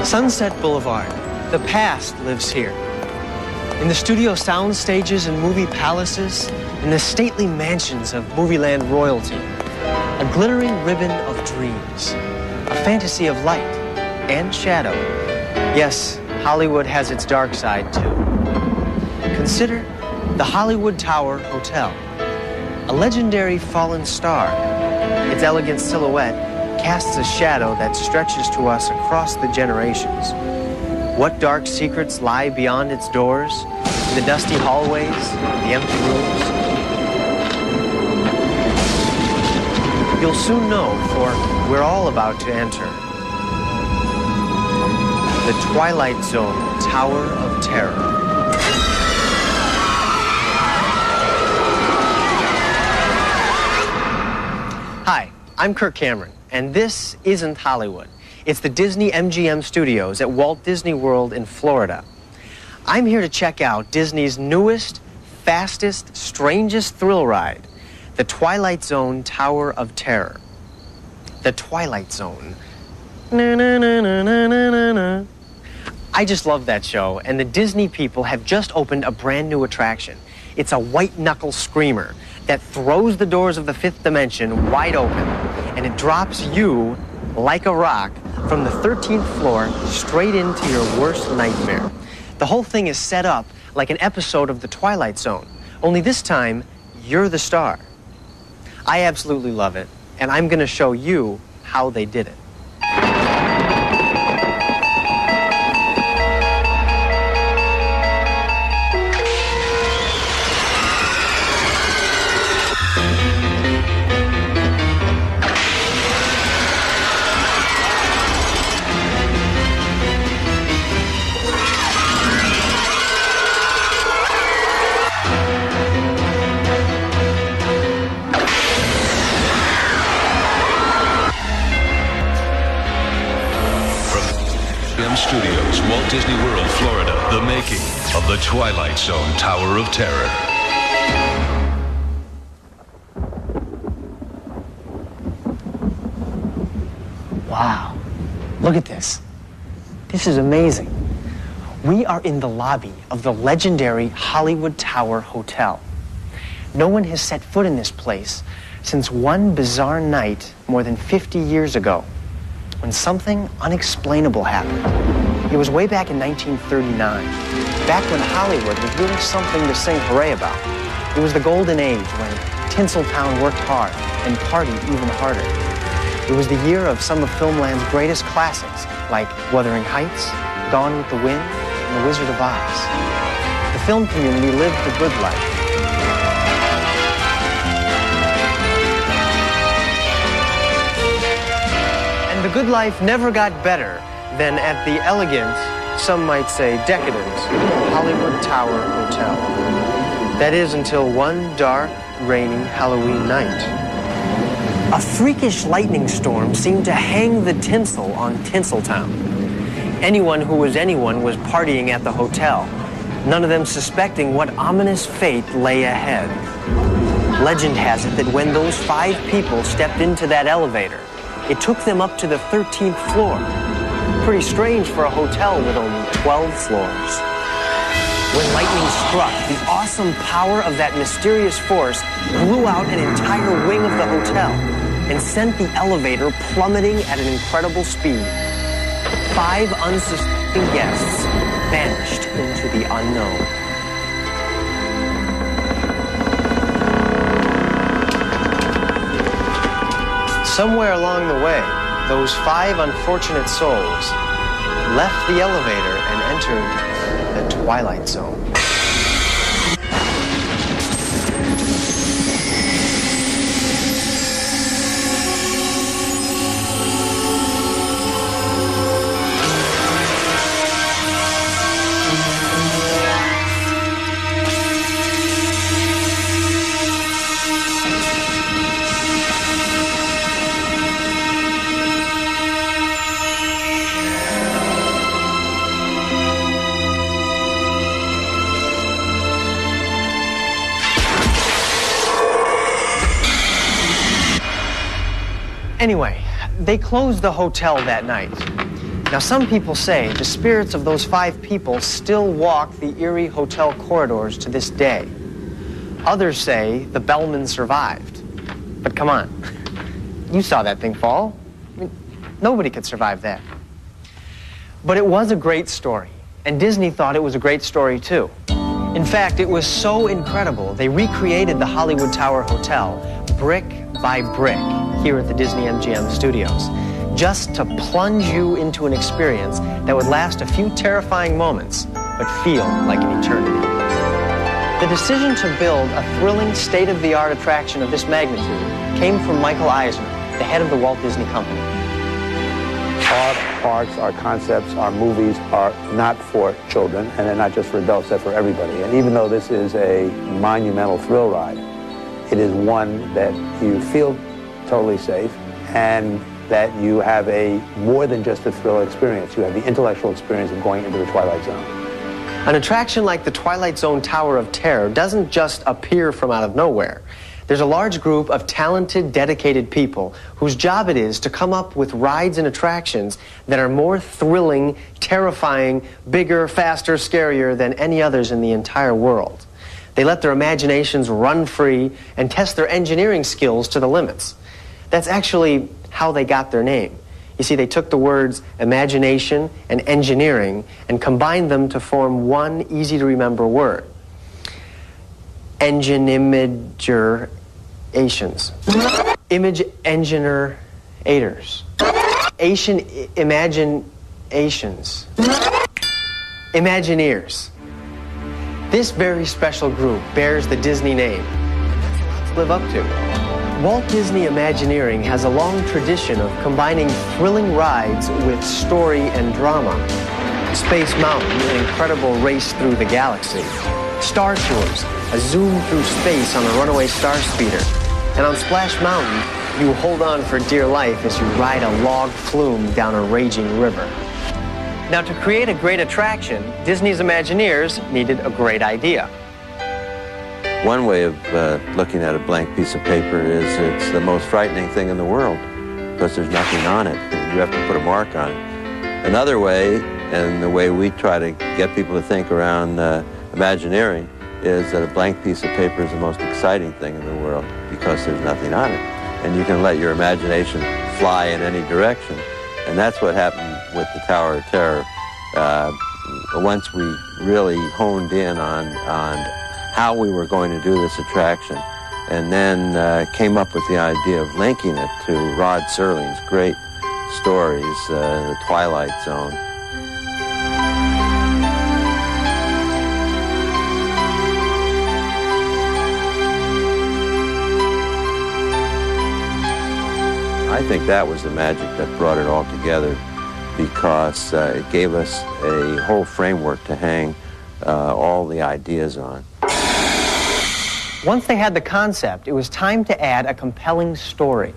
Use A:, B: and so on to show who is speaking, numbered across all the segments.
A: Sunset Boulevard. The past lives here. In the studio sound stages and movie palaces, in the stately mansions of Movieland royalty, a glittering ribbon of dreams, a fantasy of light and shadow. Yes, Hollywood has its dark side too. Consider the Hollywood Tower Hotel, a legendary fallen star. Its elegant silhouette casts a shadow that stretches to us across the generations. What dark secrets lie beyond its doors, in the dusty hallways, the empty rooms? You'll soon know, for we're all about to enter the Twilight Zone Tower of Terror. Hi, I'm Kirk Cameron, and this isn't Hollywood. It's the Disney MGM Studios at Walt Disney World in Florida. I'm here to check out Disney's newest, fastest, strangest thrill ride, the Twilight Zone Tower of Terror. The Twilight Zone. Na, na, na, na, na, na, na. I just love that show, and the Disney people have just opened a brand new attraction. It's a white-knuckle screamer that throws the doors of the fifth dimension wide open, and it drops you like a rock from the 13th floor straight into your worst nightmare. The whole thing is set up like an episode of The Twilight Zone, only this time, you're the star. I absolutely love it, and I'm going to show you how they did it.
B: Studios, Walt Disney World, Florida, the making of the Twilight Zone Tower of Terror.
A: Wow, look at this. This is amazing. We are in the lobby of the legendary Hollywood Tower Hotel. No one has set foot in this place since one bizarre night more than 50 years ago, when something unexplainable happened. It was way back in 1939, back when Hollywood was really something to sing hooray about. It was the golden age when Tinseltown worked hard and partied even harder. It was the year of some of Filmland's greatest classics, like Wuthering Heights, Gone with the Wind, and The Wizard of Oz. The film community lived the good life. And the good life never got better than at the elegant, some might say decadent, Hollywood Tower Hotel. That is until one dark, rainy Halloween night. A freakish lightning storm seemed to hang the tinsel on Tinseltown. Anyone who was anyone was partying at the hotel, none of them suspecting what ominous fate lay ahead. Legend has it that when those 5 people stepped into that elevator, it took them up to the 13th floor. Pretty strange for a hotel with only 12 floors. When lightning struck, the awesome power of that mysterious force blew out an entire wing of the hotel and sent the elevator plummeting at an incredible speed. 5 unsuspecting guests vanished into the unknown. Somewhere along the way, those 5 unfortunate souls left the elevator and entered the Twilight Zone. Anyway, they closed the hotel that night. Now, some people say the spirits of those 5 people still walk the eerie hotel corridors to this day. Others say the bellman survived. But come on, you saw that thing fall. I mean, nobody could survive that. But it was a great story, and Disney thought it was a great story too. In fact, it was so incredible, they recreated the Hollywood Tower Hotel brick by brick here at the Disney MGM Studios, just to plunge you into an experience that would last a few terrifying moments, but feel like an eternity. The decision to build a thrilling, state-of-the-art attraction of this magnitude came from Michael Eisner, the head of the Walt Disney Company.
C: Our parks, our concepts, our movies are not for children, and they're not just for adults, they're for everybody. And even though this is a monumental thrill ride, it is one that you feel totally safe and that you have a more than just a thrill experience. You have the intellectual experience of going into the Twilight Zone.
A: An attraction like the Twilight Zone Tower of Terror doesn't just appear from out of nowhere. There's a large group of talented, dedicated people whose job it is to come up with rides and attractions that are more thrilling, terrifying, bigger, faster, scarier than any others in the entire world. They let their imaginations run free and test their engineering skills to the limits. That's actually how they got their name. You see, they took the words imagination and engineering and combined them to form one easy-to-remember word. Engine-imager-ations. Image engineer-ators. Asian imaginations. Imagineers. This very special group bears the Disney name. That's a lot to live up to. Walt Disney Imagineering has a long tradition of combining thrilling rides with story and drama. Space Mountain, an incredible race through the galaxy. Star Tours, a zoom through space on a runaway star speeder. And on Splash Mountain, you hold on for dear life as you ride a log flume down a raging river. Now, to create a great attraction, Disney's Imagineers needed a great idea.
D: One way of looking at a blank piece of paper is it's the most frightening thing in the world because there's nothing on it. You have to put a mark on it. Another way, and the way we try to get people to think around Imagineering, is that a blank piece of paper is the most exciting thing in the world because there's nothing on it. And you can let your imagination fly in any direction. And that's what happened with the Tower of Terror. Once we really honed in on how we were going to do this attraction, and then came up with the idea of linking it to Rod Serling's great stories, The Twilight Zone. I think that was the magic that brought it all together, because it gave us a whole framework to hang all the ideas on.
A: Once they had the concept, it was time to add a compelling story.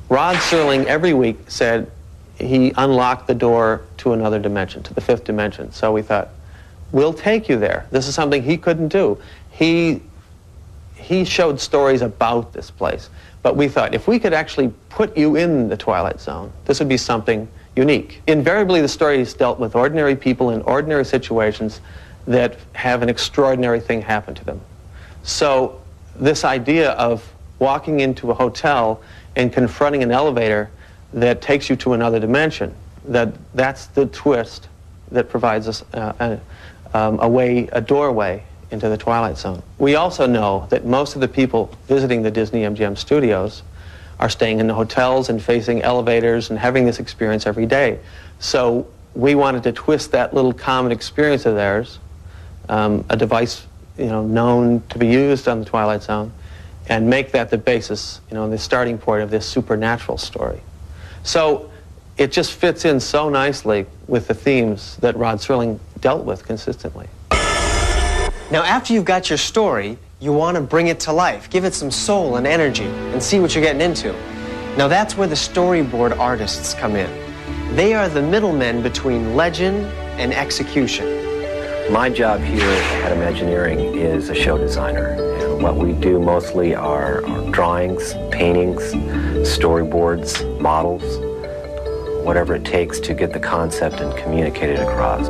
E: Rod Serling every week said he unlocked the door to another dimension, to the 5th dimension. So we thought, we'll take you there. This is something he couldn't do. He showed stories about this place. But we thought, if we could actually put you in the Twilight Zone, this would be something unique. Invariably, the stories dealt with ordinary people in ordinary situations that have an extraordinary thing happen to them. So this idea of walking into a hotel and confronting an elevator that takes you to another dimension, that's the twist that provides us a doorway into the Twilight Zone. We also know that most of the people visiting the Disney MGM Studios are staying in the hotels and facing elevators and having this experience every day. So we wanted to twist that little common experience of theirs, a device known to be used on the Twilight Zone, and make that the basis, the starting point of this supernatural story. So it just fits in so nicely with the themes that Rod Serling dealt with consistently.
A: Now, after you've got your story, you want to bring it to life, give it some soul and energy, and see what you're getting into. Now, that's where the storyboard artists come in. They are the middlemen between legend and execution.
F: My job here at Imagineering is a show designer. And what we do mostly are drawings, paintings, storyboards, models. whatever it takes to get the concept and communicate it across.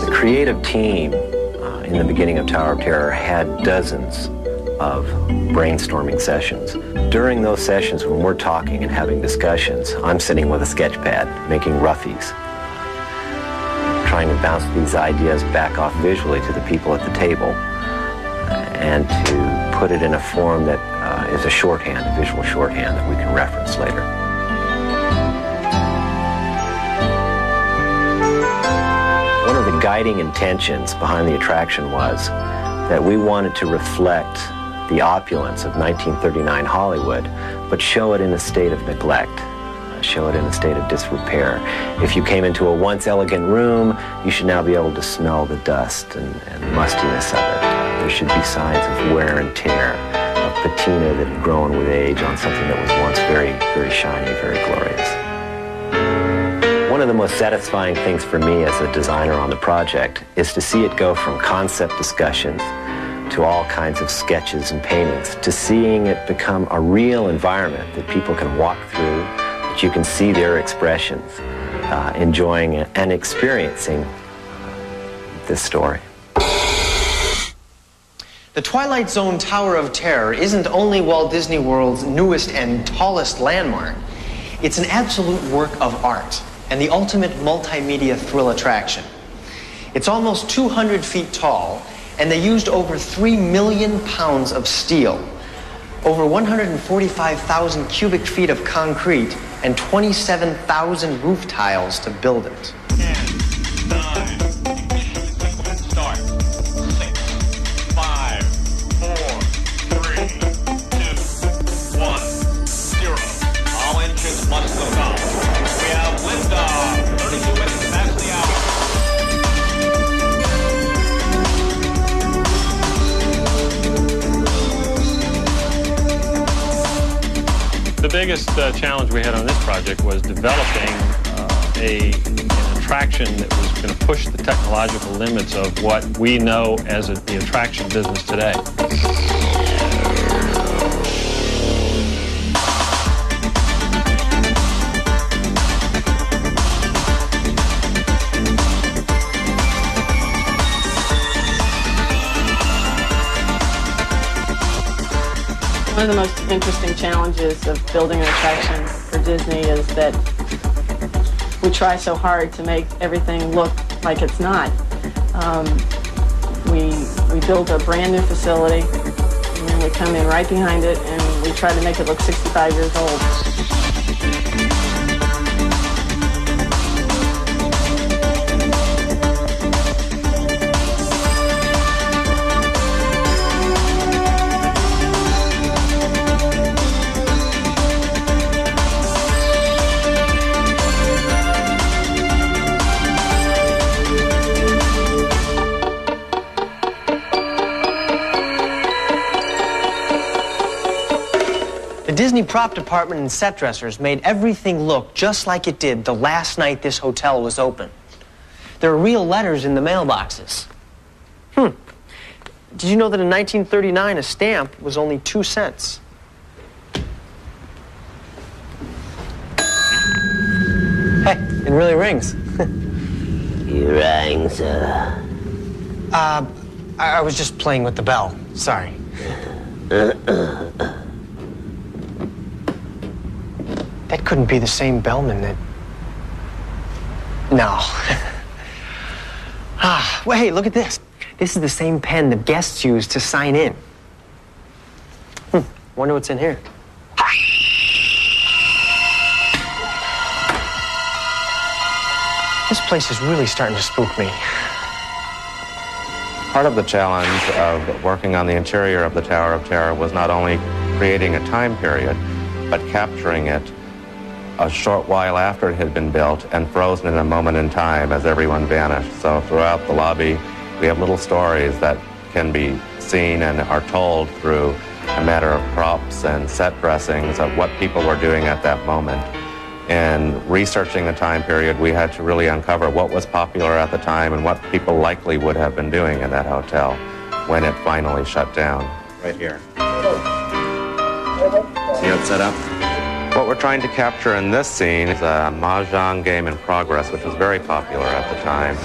F: The creative team in the beginning of Tower of Terror had dozens of brainstorming sessions. During those sessions, when we're talking and having discussions, I'm sitting with a sketch pad making roughies, trying to bounce these ideas back off visually to the people at the table and to put it in a form that is a shorthand, a visual shorthand that we can reference later. One of the guiding intentions behind the attraction was that we wanted to reflect the opulence of 1939 Hollywood, but show it in a state of neglect, show it in a state of disrepair. If you came into a once elegant room, you should now be able to smell the dust and mustiness of it. There should be signs of wear and tear, of patina that had grown with age on something that was once very, very shiny, very glorious. One of the most satisfying things for me as a designer on the project is to see it go from concept discussions to all kinds of sketches and paintings, to seeing it become a real environment that people can walk through, that you can see their expressions, enjoying and experiencing this story.
A: The Twilight Zone Tower of Terror isn't only Walt Disney World's newest and tallest landmark, it's an absolute work of art and the ultimate multimedia thrill attraction. It's almost 200 feet tall, and they used over 3 million pounds of steel, over 145,000 cubic feet of concrete, and 27,000 roof tiles to build it.
G: 10, 9, start. 6, 5, 4, 3, 2, 1, 0. All engines must go down. We have liftoff. 32 minutes past the hour.
H: The biggest challenge we had on this project was developing an attraction that was going to push the technological limits of what we know as the attraction business today.
I: One of the most interesting challenges of building an attraction for Disney is that we try so hard to make everything look like it's not. We build a brand new facility, and then we come in right behind it and we try to make it look 65 years old.
A: The Disney prop department and set dressers made everything look just like it did the last night this hotel was open. There are real letters in the mailboxes. Did you know that in 1939 a stamp was only 2 cents? Hey, it really rings.
J: You rang, sir.
A: I was just playing with the bell. Sorry. That couldn't be the same bellman that... No. Well, hey, look at this. This is the same pen the guests use to sign in. Wonder what's in here. This place is really starting to spook me.
K: Part of the challenge of working on the interior of the Tower of Terror was not only creating a time period, but capturing it a short while after it had been built and frozen in a moment in time as everyone vanished. So throughout the lobby, we have little stories that can be seen and are told through a matter of props and set dressings of what people were doing at that moment. In researching the time period, we had to really uncover what was popular at the time and what people likely would have been doing in that hotel when it finally shut down.
D: Right here. See how it's set up?
K: What we're trying to capture in this scene is a mahjong game in progress, which was very popular at the time.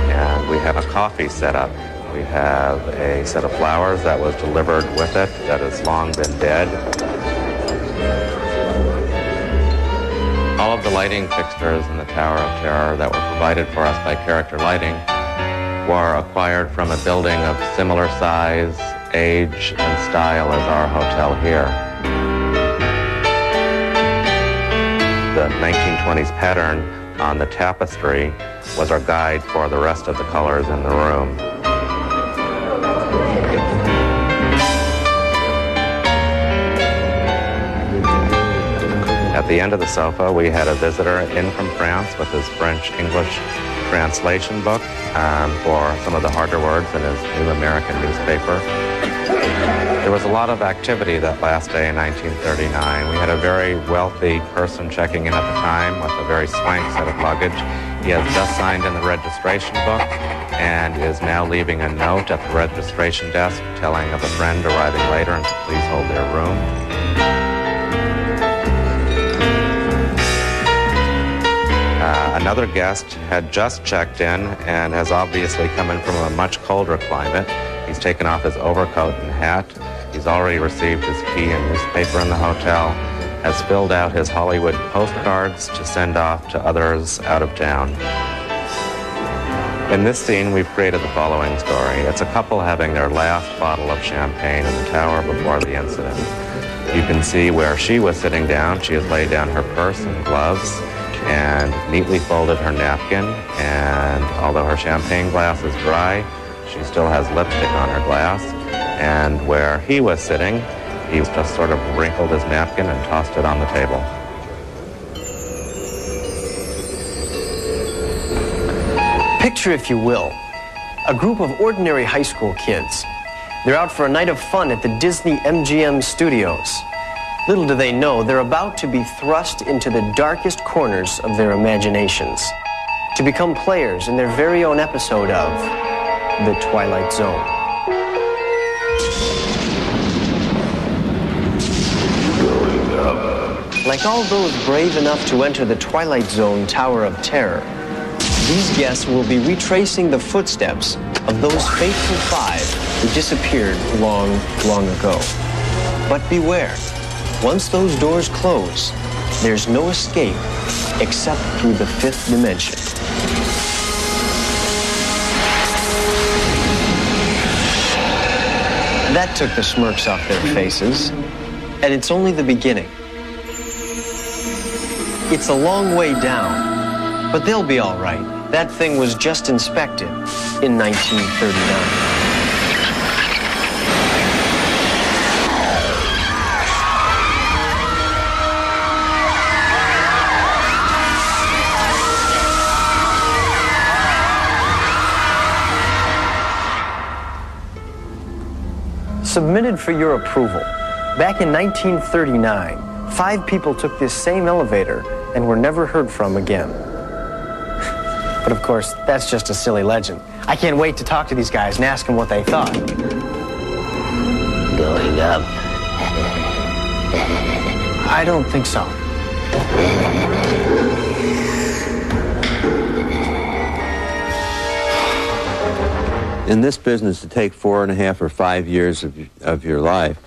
K: And we have a coffee set up. We have a set of flowers that was delivered with it that has long been dead. All of the lighting fixtures in the Tower of Terror that were provided for us by Character Lighting were acquired from a building of similar size, age, and style as our hotel here. The 1920s pattern on the tapestry was our guide for the rest of the colors in the room. At the end of the sofa, we had a visitor in from France with his French-English translation book for some of the harder words in his New American newspaper. There was a lot of activity that last day in 1939. We had a very wealthy person checking in at the time with a very swank set of luggage. He has just signed in the registration book and is now leaving a note at the registration desk telling of a friend arriving later and to please hold their room. Another guest had just checked in and has obviously come in from a much colder climate. He's taken off his overcoat and hat. He's already received his key and newspaper in the hotel, has filled out his Hollywood postcards to send off to others out of town. In this scene, we've created the following story. It's a couple having their last bottle of champagne in the tower before the incident. You can see where she was sitting down. She has laid down her purse and gloves and neatly folded her napkin, and although her champagne glass is dry, she still has lipstick on her glass. And where he was sitting, he just sort of wrinkled his napkin and tossed it on the table.
A: Picture, if you will, a group of ordinary high school kids. They're out for a night of fun at the Disney MGM Studios. Little do they know, they're about to be thrust into the darkest corners of their imaginations, to become players in their very own episode of The Twilight Zone. Like all those brave enough to enter the Twilight Zone Tower of Terror, these guests will be retracing the footsteps of those fateful five who disappeared long, long ago. But beware. Once those doors close, there's no escape except through the fifth dimension. That took the smirks off their faces, and it's only the beginning. It's a long way down, but they'll be all right. That thing was just inspected in 1939. Submitted for your approval. Back in 1939, 5 people took this same elevator and were never heard from again. But of course, that's just a silly legend. I can't wait to talk to these guys and ask them what they thought.
J: Going up.
A: I don't think so.
D: In this business, to take 4.5 or 5 years of your life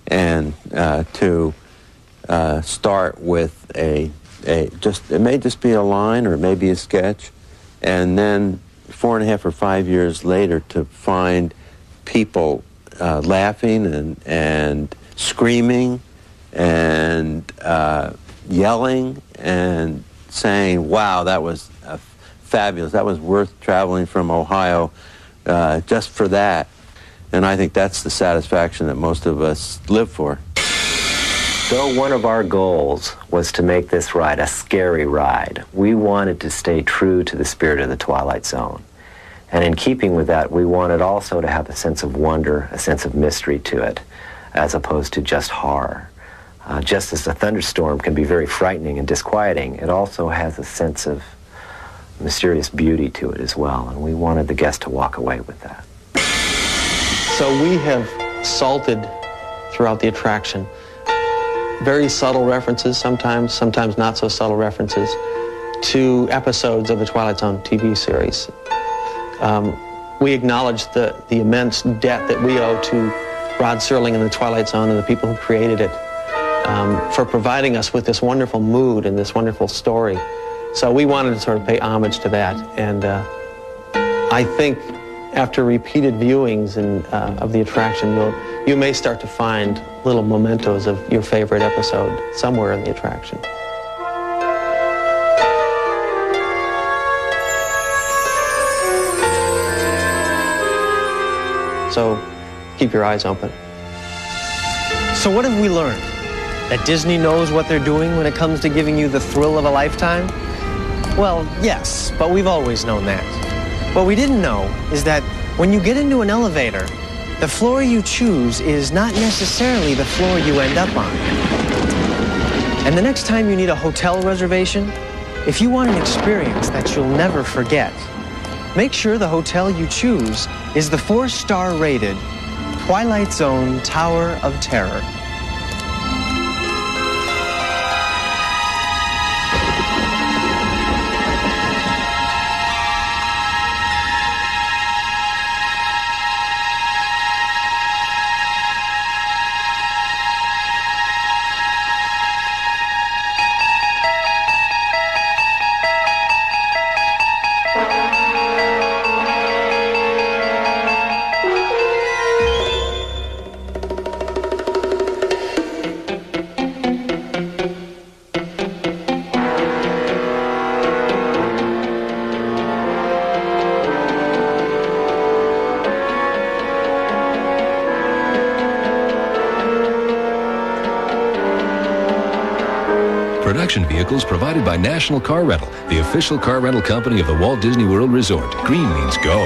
D: and to start with it may just be a line or it may be a sketch, and then 4.5 or 5 years later to find people laughing and screaming and yelling and saying, wow, that was fabulous, that was worth traveling from Ohio just for that. And I think that's the satisfaction that most of us live for.
F: Though one of our goals was to make this ride a scary ride, we wanted to stay true to the spirit of the Twilight Zone. And in keeping with that, we wanted also to have a sense of wonder, a sense of mystery to it, as opposed to just horror. Just as a thunderstorm can be very frightening and disquieting, it also has a sense of mysterious beauty to it as well, and we wanted the guest to walk away with that.
E: So we have salted throughout the attraction very subtle references, sometimes not so subtle references, to episodes of the Twilight Zone TV series. We acknowledge the immense debt that we owe to Rod Serling and the Twilight Zone and the people who created it for providing us with this wonderful mood and this wonderful story. So we wanted to sort of pay homage to that. And I think after repeated viewings of the attraction, you may start to find little mementos of your favorite episode somewhere in the attraction. So keep your eyes open.
A: So what have we learned? That Disney knows what they're doing when it comes to giving you the thrill of a lifetime? Well, yes, but we've always known that. What we didn't know is that when you get into an elevator, the floor you choose is not necessarily the floor you end up on. And the next time you need a hotel reservation, if you want an experience that you'll never forget, make sure the hotel you choose is the 4-star rated Twilight Zone Tower of Terror.
B: Production vehicles provided by National Car Rental, the official car rental company of the Walt Disney World Resort. Green means go.